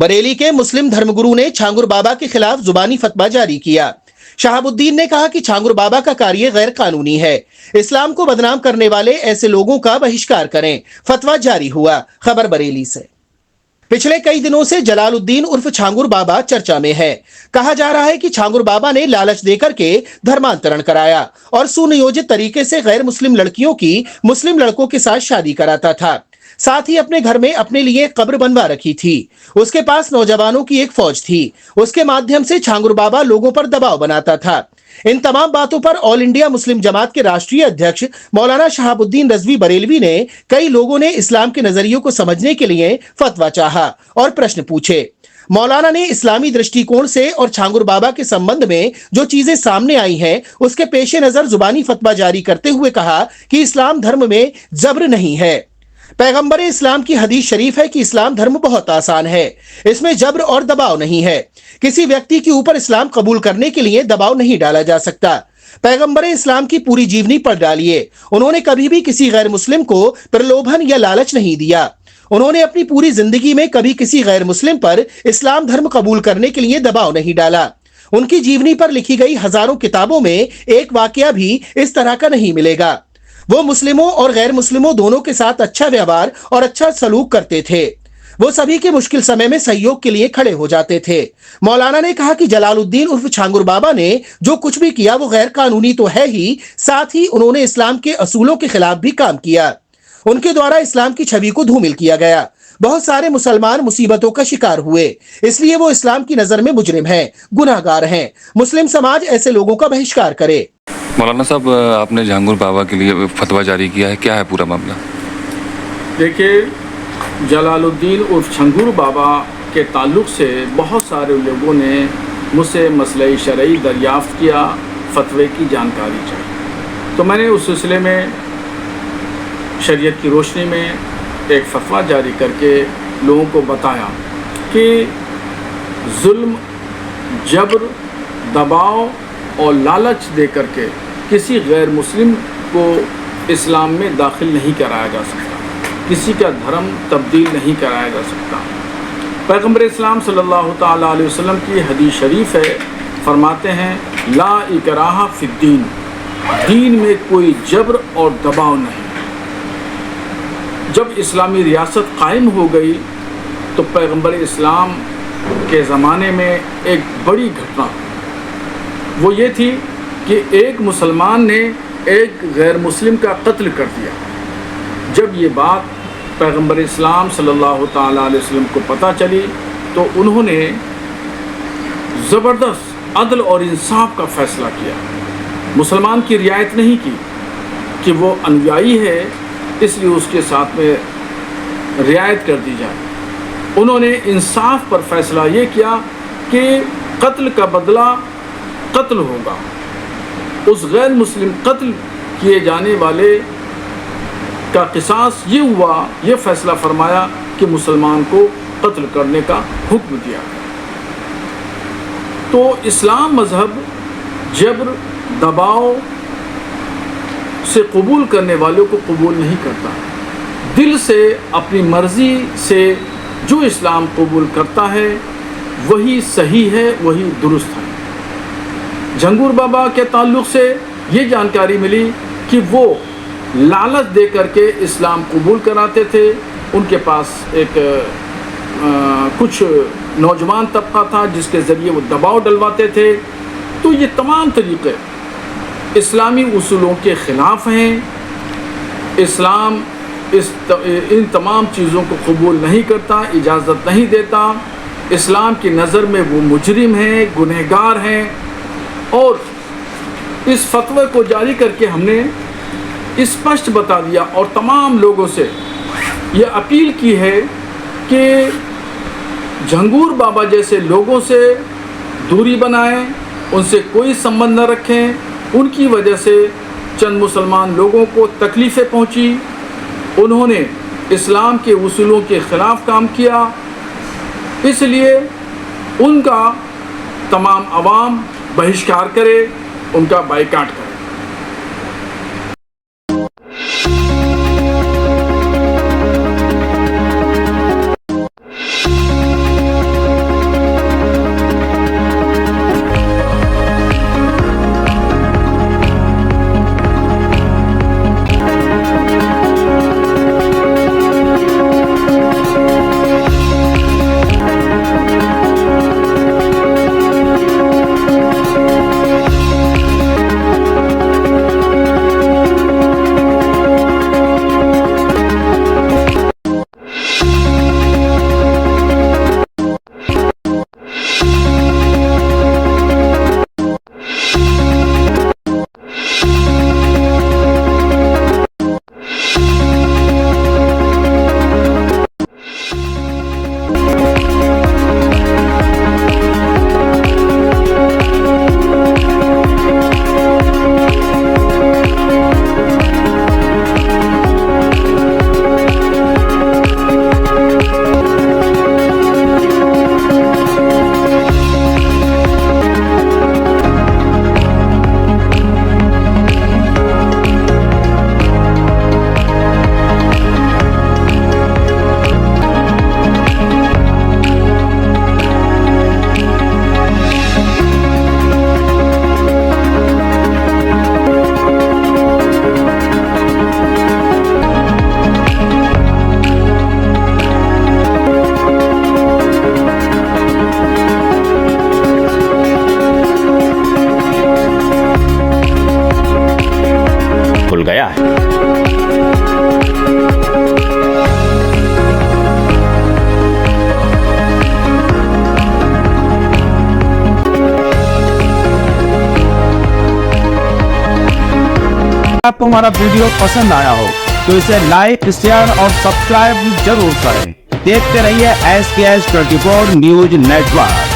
बरेली के मुस्लिम धर्मगुरु ने छांगुर बाबा के खिलाफ जुबानी फतवा जारी किया। शहाबुद्दीन ने कहा कि छांगुर बाबा का कार्य गैर कानूनी है, इस्लाम को बदनाम करने वाले ऐसे लोगों का बहिष्कार करें। फतवा जारी हुआ। खबर बरेली से। पिछले कई दिनों से जलालुद्दीन उर्फ छांगुर बाबा चर्चा में है। कहा जा रहा है कि छांगुर बाबा ने लालच देकर के धर्मांतरण कराया और सुनियोजित तरीके से गैर मुस्लिम लड़कियों की मुस्लिम लड़कों के साथ शादी कराता था। साथ ही अपने घर में अपने लिए कब्र बनवा रखी थी। उसके पास नौजवानों की एक फौज थी। उसके माध्यम से छांगुर बाबा लोगों पर दबाव बनाता था। इन तमाम बातों पर ऑल इंडिया मुस्लिम जमात के राष्ट्रीय अध्यक्ष मौलाना शहाबुद्दीन रजवी बरेलवी ने कई लोगों ने इस्लाम के नजरियों को समझने के लिए फतवा चाहा और प्रश्न पूछे। मौलाना ने इस्लामी दृष्टिकोण से और छांगुर बाबा के संबंध में जो चीजें सामने आई हैं, उसके पेश नजर जुबानी फतवा जारी करते हुए कहा कि इस्लाम धर्म में जब्र नहीं है। पैगंबर इस्लाम की हदीस शरीफ है कि इस्लाम धर्म बहुत आसान है, इसमें जब्र और दबाव नहीं है। किसी व्यक्ति के ऊपर इस्लाम कबूल करने के लिए दबाव नहीं डाला जा सकता। पैगंबर इस्लाम की पूरी जीवनी पढ़ डालिए। उन्होंने कभी भी किसी गैर मुस्लिम को प्रलोभन या लालच नहीं दिया। उन्होंने अपनी पूरी जिंदगी में कभी किसी गैर मुस्लिम पर इस्लाम धर्म कबूल करने के लिए दबाव नहीं डाला। उनकी जीवनी पर लिखी गई हजारों किताबों में एक वाकया भी इस तरह का नहीं मिलेगा। वो मुस्लिमों और गैर मुस्लिमों दोनों के साथ अच्छा व्यवहार और अच्छा सलूक करते थे। वो सभी के मुश्किल समय में सहयोग के लिए खड़े हो जाते थे। मौलाना ने कहा कि जलालुद्दीन उर्फ छांगुर बाबा ने जो कुछ भी किया वो गैर कानूनी तो है ही, साथ ही उन्होंने इस्लाम के असूलों के खिलाफ भी काम किया। उनके द्वारा इस्लाम की छवि को धूमिल किया गया। बहुत सारे मुसलमान मुसीबतों का शिकार हुए, इसलिए वो इस्लाम की नजर में मुजरिम हैं, गुनाहगार हैं। मुस्लिम समाज ऐसे लोगों का बहिष्कार करे। मौलाना साहब, आपने छांगुर बाबा के लिए फतवा जारी किया है, क्या है पूरा मामला? देखिए, जलालुद्दीन उर्फ छांगुर बाबा के ताल्लुक़ से बहुत सारे लोगों ने मुझसे मसले शरई दरियाफ़्त किया, फतवे की जानकारी चाहिए। तो मैंने उस सिलसिले में शरीयत की रोशनी में एक फतवा जारी करके लोगों को बताया कि जुल्म, जबर, दबाव और लालच दे करके किसी गैर मुस्लिम को इस्लाम में दाखिल नहीं कराया जा सकता, किसी का धर्म तब्दील नहीं कराया जा सकता। पैगंबर इस्लाम सल्लल्लाहु ताला अलैहि वसल्लम की हदीस शरीफ है, फरमाते हैं ला इकराहा फिद्दीन, दीन में कोई जबर और दबाव नहीं। जब इस्लामी रियासत कायम हो गई तो पैगंबर इस्लाम के ज़माने में एक बड़ी घटना, वो ये थी कि एक मुसलमान ने एक गैर मुस्लिम का कत्ल कर दिया। जब ये बात पैगंबर इस्लाम सल्लल्लाहु ताला अलैहि वसल्लम को पता चली तो उन्होंने ज़बरदस्त अदल और इंसाफ का फ़ैसला किया। मुसलमान की रियायत नहीं की कि वो अनुयायी है इसलिए उसके साथ में रियायत कर दी जाए। उन्होंने इंसाफ पर फैसला ये किया कि कत्ल का बदला कत्ल होगा। उस गैर मुस्लिम कत्ल किए जाने वाले का क़िसास ये हुआ, ये फैसला फरमाया कि मुसलमान को कत्ल करने का हुक्म दिया। तो इस्लाम मज़हब जबर, दबाव से कबूल करने वालों को कबूल नहीं करता। दिल से अपनी मर्ज़ी से जो इस्लाम कबूल करता है वही सही है, वही दुरुस्त है। छांगुर बाबा के ताल्लुक़ से ये जानकारी मिली कि वो लालच दे करके इस्लाम कबूल कराते थे। उनके पास एक कुछ नौजवान तबका था जिसके ज़रिए वो दबाव डलवाते थे। तो ये तमाम तरीक़े इस्लामी उसूलों के ख़िलाफ़ हैं। इस्लाम इन तमाम चीज़ों को कबूल नहीं करता, इजाज़त नहीं देता। इस्लाम की नज़र में वो मुजरिम हैं, गुनहगार हैं। और इस फतवे को जारी करके हमने स्पष्ट बता दिया और तमाम लोगों से ये अपील की है कि छांगुर बाबा जैसे लोगों से दूरी बनाएं, उनसे कोई संबंध न रखें। उनकी वजह से चंद मुसलमान लोगों को तकलीफ़ें पहुंची। उन्होंने इस्लाम के उसूलों के ख़िलाफ़ काम किया, इसलिए उनका तमाम अवाम बहिष्कार करे, उनका बाइकाट करे। आपको हमारा वीडियो पसंद आया हो तो इसे लाइक, शेयर और सब्सक्राइब जरूर करें। देखते रहिए SKS 24 न्यूज नेटवर्क।